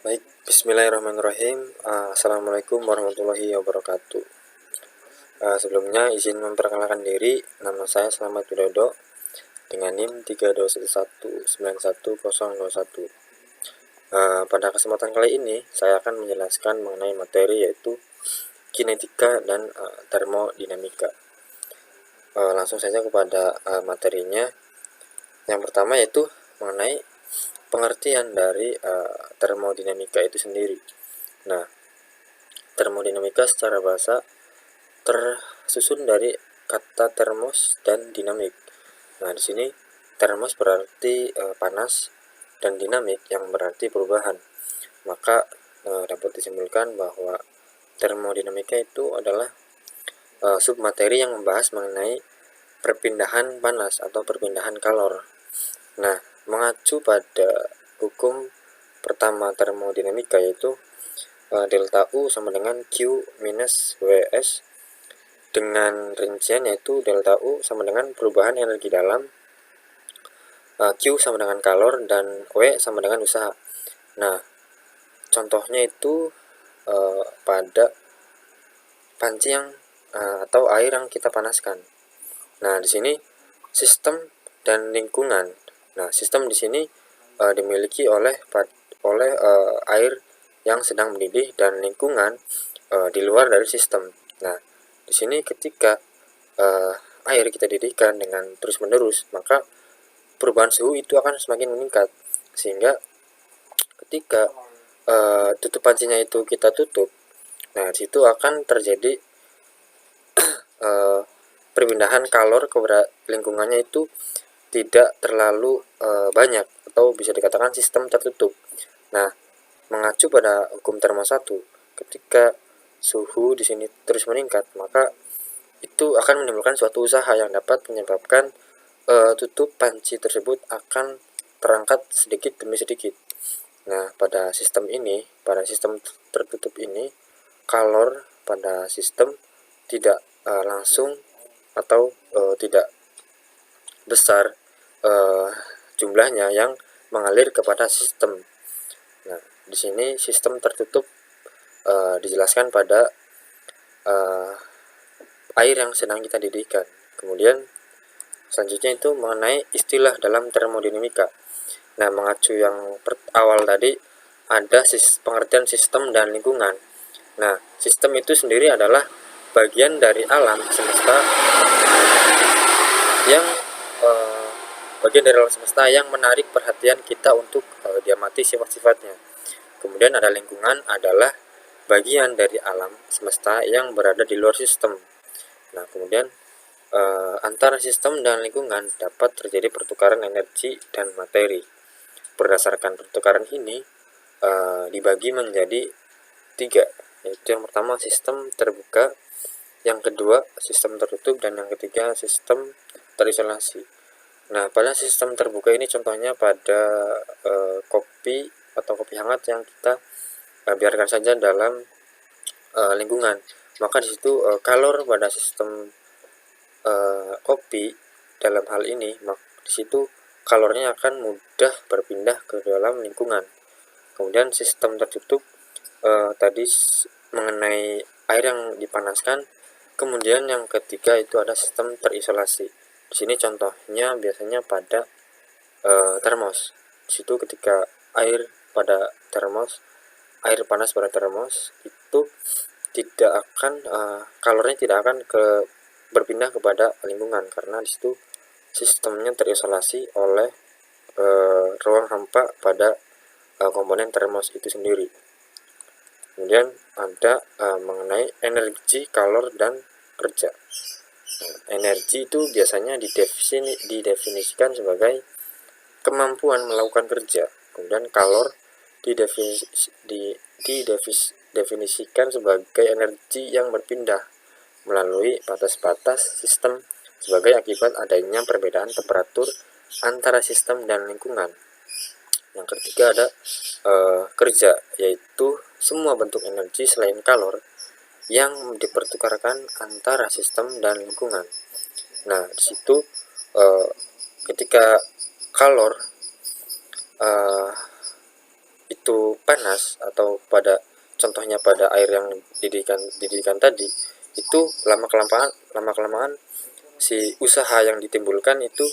Baik, bismillahirrahmanirrahim. Assalamualaikum warahmatullahi wabarakatuh. Sebelumnya izin memperkenalkan diri, nama saya Slamet Widodo dengan NIM 3211911021. Pada kesempatan kali ini, saya akan menjelaskan mengenai materi yaitu kinetika dan termodinamika. Langsung saja kepada materinya. Yang pertama yaitu mengenai pengertian dari termodinamika itu sendiri. Nah, termodinamika secara bahasa tersusun dari kata termos dan dinamik. Nah, di sini termos berarti panas dan dinamik yang berarti perubahan. Maka dapat disimpulkan bahwa termodinamika itu adalah submateri yang membahas mengenai perpindahan panas atau perpindahan kalor. Nah, mengacu pada hukum pertama termodinamika yaitu delta U sama dengan Q minus WS dengan rincian yaitu delta U sama dengan perubahan energi dalam, Q sama dengan kalor, dan W sama dengan usaha. Nah, contohnya itu pada panci yang atau air yang kita panaskan. Nah, di sini sistem dan lingkungan. Nah, sistem di sini dimiliki oleh air yang sedang mendidih dan lingkungan di luar dari sistem. Nah, di sini ketika air kita didihkan dengan terus-menerus, maka perubahan suhu itu akan semakin meningkat, sehingga ketika tutup pancinya itu kita tutup, nah situ akan terjadi perpindahan kalor ke lingkungannya itu tidak terlalu banyak, atau bisa dikatakan sistem tertutup. Nah, mengacu pada hukum termo 1, ketika suhu di sini terus meningkat, maka itu akan menimbulkan suatu usaha yang dapat menyebabkan tutup panci tersebut akan terangkat sedikit demi sedikit. Nah, pada sistem tertutup ini, kalor pada sistem tidak langsung atau tidak besar jumlahnya yang mengalir kepada sistem. Nah, di sini sistem tertutup dijelaskan pada air yang sedang kita didihkan. Kemudian selanjutnya itu mengenai istilah dalam termodinamika. Nah, mengacu yang awal tadi, ada pengertian sistem dan lingkungan. Nah, sistem itu sendiri adalah bagian dari alam semesta yang menarik perhatian kita untuk diamati sifat-sifatnya. Kemudian ada lingkungan, adalah bagian dari alam semesta yang berada di luar sistem. Nah, kemudian antara sistem dan lingkungan dapat terjadi pertukaran energi dan materi. Berdasarkan pertukaran ini dibagi menjadi 3, yaitu yang pertama sistem terbuka, yang kedua sistem tertutup, dan yang ketiga sistem terisolasi. Nah, pada sistem terbuka ini contohnya pada kopi atau kopi hangat yang kita biarkan saja dalam lingkungan. Maka di situ kalor pada sistem kopi dalam hal ini, di situ kalornya akan mudah berpindah ke dalam lingkungan. Kemudian sistem tertutup tadi mengenai air yang dipanaskan. Kemudian yang ketiga itu ada sistem terisolasi. Di sini contohnya biasanya pada termos. Di situ ketika air panas pada termos itu tidak akan kalornya tidak akan berpindah kepada lingkungan, karena di situ sistemnya terisolasi oleh ruang hampa pada komponen termos itu sendiri. Kemudian ada mengenai energi, kalor, dan kerja. Energi itu biasanya didefinisikan sebagai kemampuan melakukan kerja. Kemudian kalor didefinisikan sebagai energi yang berpindah melalui batas-batas sistem sebagai akibat adanya perbedaan temperatur antara sistem dan lingkungan. Yang ketiga ada kerja, yaitu semua bentuk energi selain kalor yang dipertukarkan antara sistem dan lingkungan. Nah, di situ ketika kalor itu panas, atau contohnya pada air yang dididihkan tadi, itu lama kelamaan si usaha yang ditimbulkan itu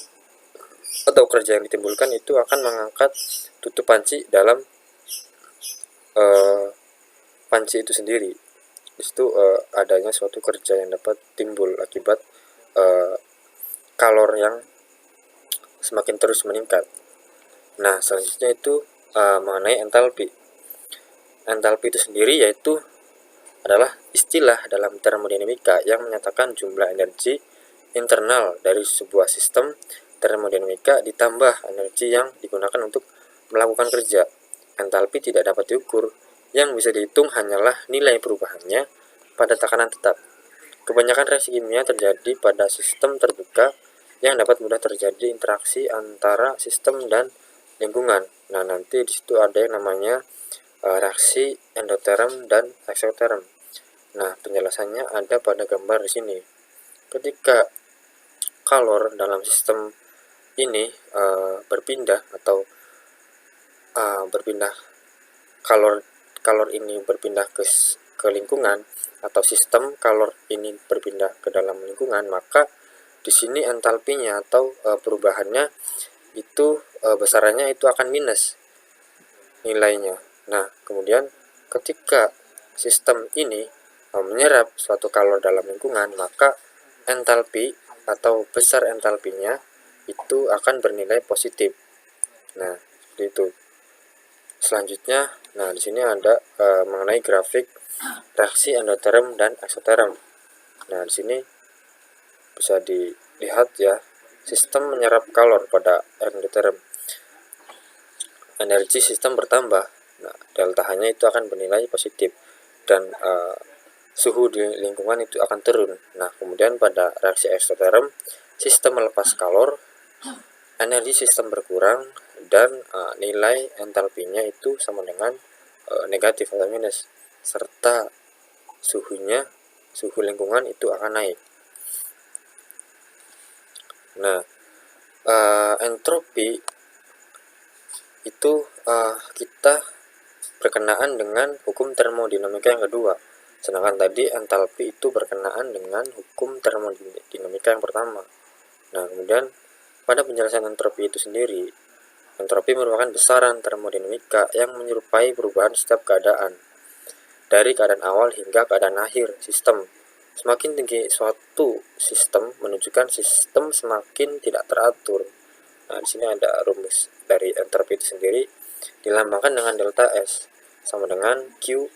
atau kerja yang ditimbulkan itu akan mengangkat tutup panci dalam panci itu sendiri. Itu adanya suatu kerja yang dapat timbul akibat kalor yang semakin terus meningkat. Nah, selanjutnya itu mengenai entalpi. Entalpi itu sendiri yaitu adalah istilah dalam termodinamika yang menyatakan jumlah energi internal dari sebuah sistem termodinamika ditambah energi yang digunakan untuk melakukan kerja. Entalpi tidak dapat diukur, yang bisa dihitung hanyalah nilai perubahannya pada tekanan tetap. Kebanyakan reaksi kimia terjadi pada sistem terbuka yang dapat mudah terjadi interaksi antara sistem dan lingkungan. Nah, nanti di situ ada yang namanya reaksi endoterm dan eksoterm. Nah, penjelasannya ada pada gambar di sini. Ketika kalor dalam sistem ini berpindah atau kalor ini berpindah ke lingkungan, atau sistem kalor ini berpindah ke dalam lingkungan, maka di sini entalpinya atau perubahannya itu besarannya itu akan minus nilainya. Nah, kemudian ketika sistem ini menyerap suatu kalor dalam lingkungan, maka entalpi atau besar entalpinya itu akan bernilai positif. Nah, seperti itu. Selanjutnya, nah di sini ada mengenai grafik reaksi endoterm dan eksoterm. Nah, di sini bisa dilihat ya, sistem menyerap kalor pada endoterm. Energi sistem bertambah. Nah, delta H-nya itu akan bernilai positif dan suhu di lingkungan itu akan turun. Nah, kemudian pada reaksi eksoterm, sistem melepas kalor, energi sistem berkurang, dan nilai entalpinya itu sama dengan negatif atau minus, serta suhu lingkungan itu akan naik. Nah, entropi itu kita berkenaan dengan hukum termodinamika yang kedua, sedangkan tadi entalpi itu berkenaan dengan hukum termodinamika yang pertama. Nah, kemudian pada penjelasan entropi itu sendiri, entropi merupakan besaran termodinamika yang menyerupai perubahan setiap keadaan dari keadaan awal hingga keadaan akhir sistem. Semakin tinggi suatu sistem menunjukkan sistem semakin tidak teratur. Nah, di sini ada rumus dari entropi itu sendiri, dilambangkan dengan delta S sama dengan Q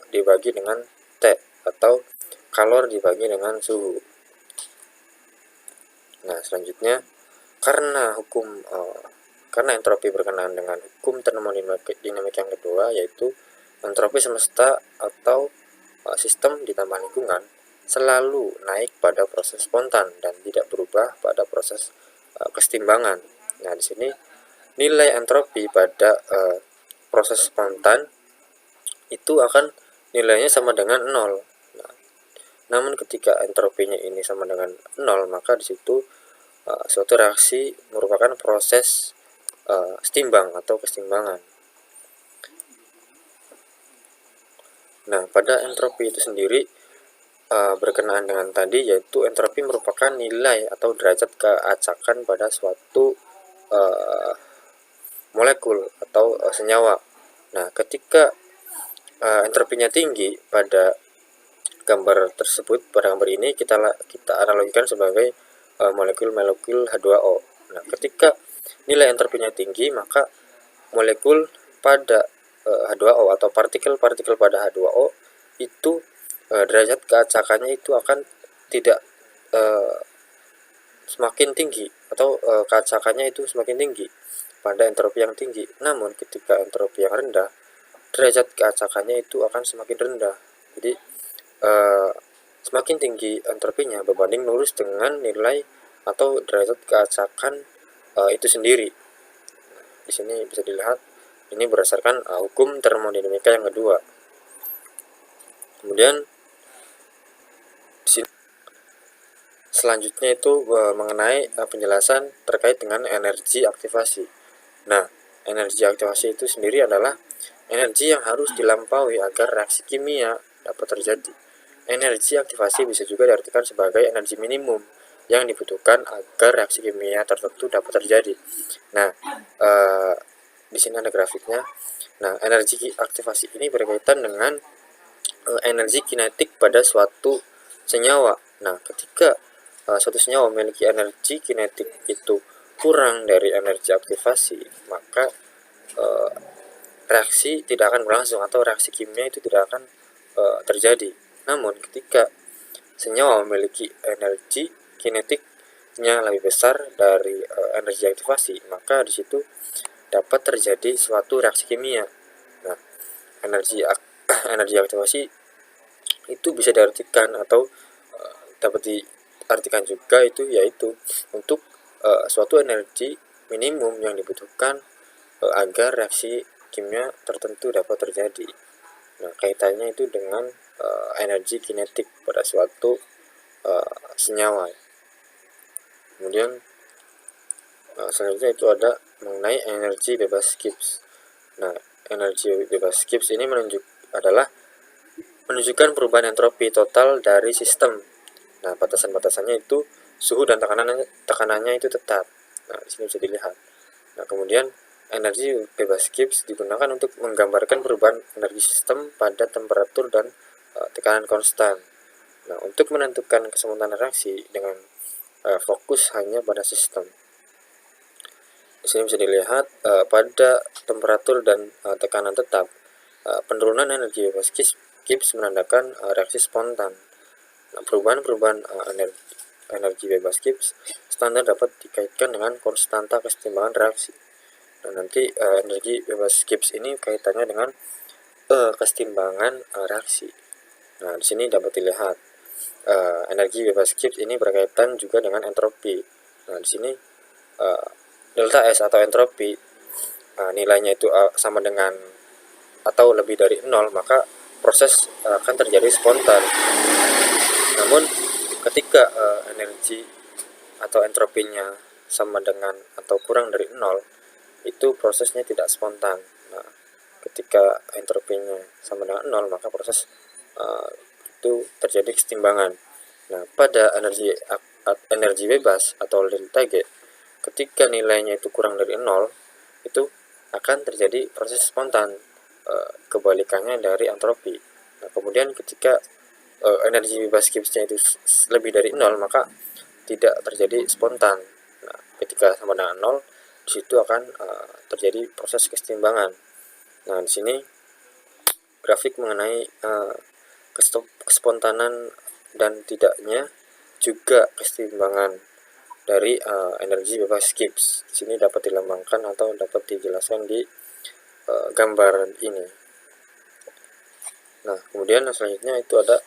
dibagi dengan T, atau kalor dibagi dengan suhu. Nah, selanjutnya karena entropi berkenaan dengan hukum termodinamika yang kedua, yaitu entropi semesta atau sistem ditambah lingkungan selalu naik pada proses spontan dan tidak berubah pada proses kesetimbangan. Nah, di sini nilai entropi pada proses spontan itu akan nilainya sama dengan 0. Nah, namun ketika entropinya ini sama dengan 0, maka di situ suatu reaksi merupakan proses setimbang atau kesetimbangan. Nah, pada entropi itu sendiri berkenaan dengan tadi, yaitu entropi merupakan nilai atau derajat keacakan pada suatu molekul atau senyawa. Nah, ketika entropinya tinggi pada gambar tersebut, pada gambar ini kita analogikan sebagai molekul H2O. Nah, ketika nilai entropinya tinggi, maka molekul pada H2O atau partikel-partikel pada H2O itu derajat keacakannya itu akan tidak semakin tinggi, atau keacakannya itu semakin tinggi pada entropi yang tinggi. Namun ketika entropi yang rendah, derajat keacakannya itu akan semakin rendah. Jadi semakin tinggi entropinya berbanding lurus dengan nilai atau derajat keacakan itu sendiri. Di sini bisa dilihat ini berdasarkan hukum termodinamika yang kedua. Kemudian di sini selanjutnya itu mengenai penjelasan terkait dengan energi aktivasi. Nah, energi aktivasi itu sendiri adalah energi yang harus dilampaui agar reaksi kimia dapat terjadi. Energi aktivasi bisa juga diartikan sebagai energi minimum yang dibutuhkan agar reaksi kimia tertentu dapat terjadi. Nah, di sini ada grafiknya. Nah, energi aktivasi ini berkaitan dengan energi kinetik pada suatu senyawa. Nah, ketika suatu senyawa memiliki energi kinetik itu kurang dari energi aktivasi, maka reaksi tidak akan berlangsung atau reaksi kimia itu tidak akan terjadi. Namun ketika senyawa memiliki energi kinetiknya lebih besar dari energi aktivasi, maka di situ dapat terjadi suatu reaksi kimia. Nah, energi aktivasi itu bisa diartikan atau dapat diartikan juga itu yaitu untuk suatu energi minimum yang dibutuhkan agar reaksi kimia tertentu dapat terjadi. Nah, kaitannya itu dengan energi kinetik pada suatu senyawa. Kemudian selanjutnya itu ada mengenai energi bebas Gibbs. Nah, energi bebas Gibbs ini menunjukkan perubahan entropi total dari sistem. Nah, batasan-batasannya itu suhu dan tekanannya itu tetap. Nah, di sini bisa dilihat. Nah, kemudian energi bebas Gibbs digunakan untuk menggambarkan perubahan energi sistem pada temperatur dan tekanan konstan. Nah, untuk menentukan kesempurnaan reaksi dengan fokus hanya pada sistem. Di sini bisa dilihat pada temperatur dan tekanan tetap, penurunan energi bebas Gibbs menandakan reaksi spontan. Nah, perubahan-perubahan energi bebas Gibbs standar dapat dikaitkan dengan konstanta kesetimbangan reaksi. Nah, nanti energi bebas Gibbs ini kaitannya dengan kesetimbangan reaksi. Nah, di sini dapat dilihat energi bebas Gibbs ini berkaitan juga dengan entropi. Nah, di sini delta S atau entropi nilainya itu sama dengan atau lebih dari 0, maka proses akan terjadi spontan. Namun ketika energi atau entropinya sama dengan atau kurang dari 0, itu prosesnya tidak spontan. Nah, ketika entropinya sama dengan 0, maka proses itu terjadi kesetimbangan. Nah, pada energi bebas atau delta G, ketika nilainya itu kurang dari 0, itu akan terjadi proses spontan, kebalikannya dari entropi. Nah, kemudian ketika energi bebas Gibbs-nya itu lebih dari 0, maka tidak terjadi spontan. Nah, ketika sama dengan 0, di situ akan terjadi proses kesetimbangan. Nah, di sini grafik mengenai kespontanan dan tidaknya juga kesetimbangan dari energi bebas Gibbs. Di sini dapat dilambangkan atau dapat dijelaskan di gambar ini. Nah, kemudian selanjutnya itu ada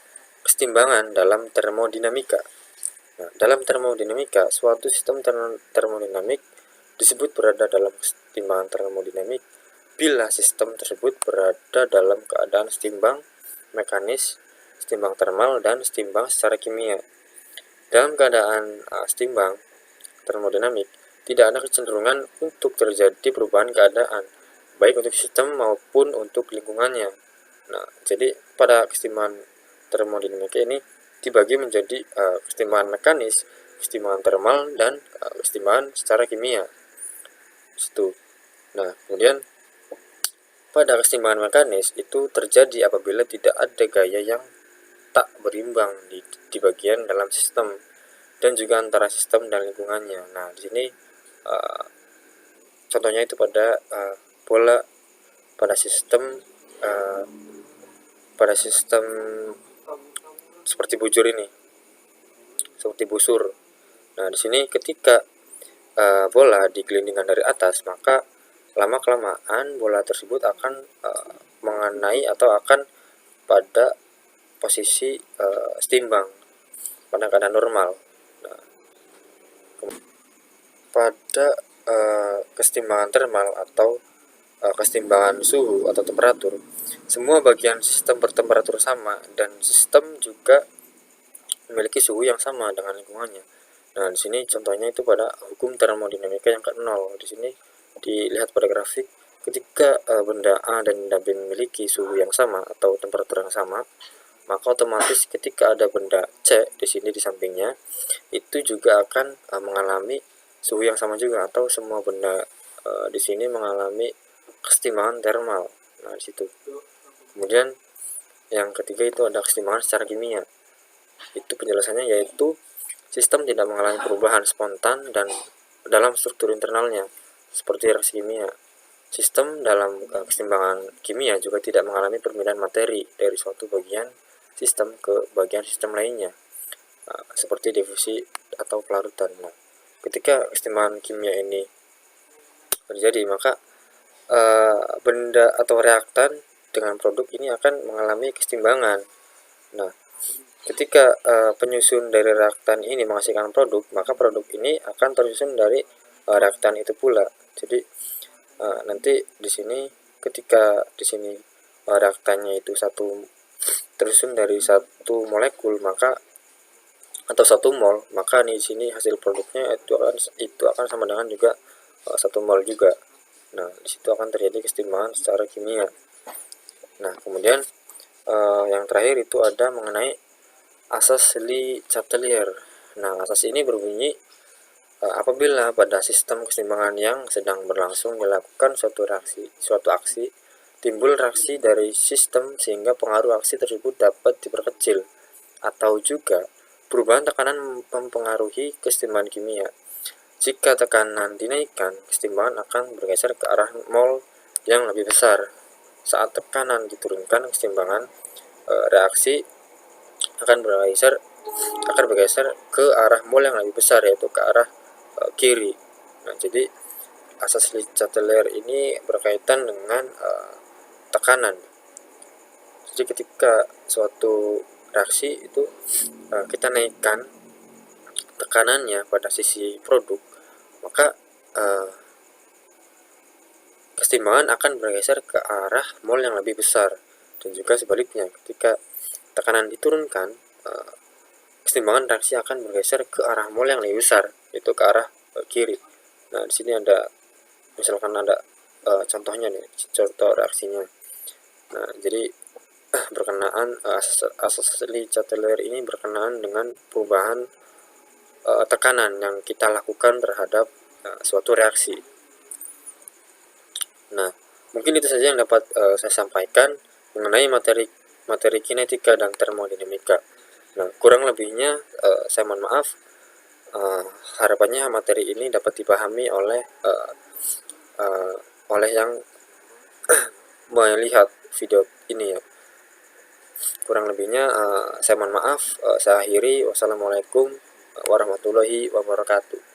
kesetimbangan dalam termodinamika. Nah, dalam termodinamika, suatu sistem termodinamik disebut berada dalam kesetimbangan termodinamik bila sistem tersebut berada dalam keadaan setimbang mekanis, setimbang termal, dan setimbang secara kimia. Dalam keadaan setimbang termodinamik, tidak ada kecenderungan untuk terjadi perubahan keadaan, baik untuk sistem maupun untuk lingkungannya. Nah, jadi pada kesetimbangan termodinamika ini dibagi menjadi kesetimbangan mekanis, kesetimbangan termal, dan kesetimbangan secara kimia. Situ. Nah, kemudian pada kesetimbangan mekanis itu terjadi apabila tidak ada gaya yang tak berimbang di bagian dalam sistem dan juga antara sistem dan lingkungannya. Nah, di sini contohnya itu pada bola pada sistem seperti bujur ini, seperti busur. Nah, di sini ketika bola digelindingkan dari atas, maka lama-kelamaan bola tersebut akan mengenai atau akan pada posisi setimbang pada keadaan normal. Nah, pada kesetimbangan termal atau kesetimbangan suhu atau temperatur, semua bagian sistem bertemperatur sama dan sistem juga memiliki suhu yang sama dengan lingkungannya. Nah, di sini contohnya itu pada hukum termodinamika yang ke-0. Di sini dilihat pada grafik, ketika benda A dan benda B memiliki suhu yang sama atau temperatur yang sama, maka otomatis ketika ada benda C di sini di sampingnya, itu juga akan mengalami suhu yang sama juga, atau semua benda di sini mengalami kesetimbangan termal. Nah, di situ. Kemudian yang ketiga itu ada kesetimbangan secara kimia. Itu penjelasannya yaitu sistem tidak mengalami perubahan spontan dan dalam struktur internalnya seperti reaksi kimia. Sistem dalam kesetimbangan kimia juga tidak mengalami perpindahan materi dari suatu bagian sistem ke bagian sistem lainnya, seperti difusi atau pelarutan. Nah, ketika kesetimbangan kimia ini terjadi, maka benda atau reaktan dengan produk ini akan mengalami kesetimbangan. Nah, ketika penyusun dari reaktan ini menghasilkan produk, maka produk ini akan tersusun dari reaktan itu pula. Jadi nanti di sini ketika di sini reaktannya itu tersusun dari satu molekul, maka atau satu mol, maka di sini hasil produknya itu akan sama dengan juga satu mol juga. Nah, di situ akan terjadi kesetimbangan secara kimia. Nah, kemudian yang terakhir itu ada mengenai asas Le Chatelier. Nah, asas ini berbunyi apabila pada sistem kesetimbangan yang sedang berlangsung dilakukan suatu aksi, timbul reaksi dari sistem sehingga pengaruh aksi tersebut dapat diperkecil, atau juga perubahan tekanan mempengaruhi kesetimbangan kimia. Jika tekanan dinaikkan, kesetimbangan akan bergeser ke arah mol yang lebih besar. Saat tekanan diturunkan, kesetimbangan reaksi akan bergeser ke arah mol yang lebih besar, yaitu ke arah kiri. Nah, jadi asas Le Chatelier ini berkaitan dengan tekanan. Jadi ketika suatu reaksi itu kita naikkan tekanannya pada sisi produk, maka kesetimbangan akan bergeser ke arah mol yang lebih besar. Dan juga sebaliknya, ketika tekanan diturunkan, kesetimbangan reaksi akan bergeser ke arah mol yang lebih besar, yaitu ke arah kiri. Nah, di sini ada misalkan ada contohnya nih, contoh reaksinya. Nah, jadi berkenaan asas Le Chatelier ini berkenaan dengan perubahan tekanan yang kita lakukan terhadap suatu reaksi. Nah, mungkin itu saja yang dapat saya sampaikan mengenai materi kinetika dan termodinamika. Nah, kurang lebihnya saya mohon maaf. Harapannya materi ini dapat dipahami oleh yang melihat video ini ya. Kurang lebihnya saya mohon maaf. Saya akhiri. Wassalamualaikum warahmatullahi wabarakatuh.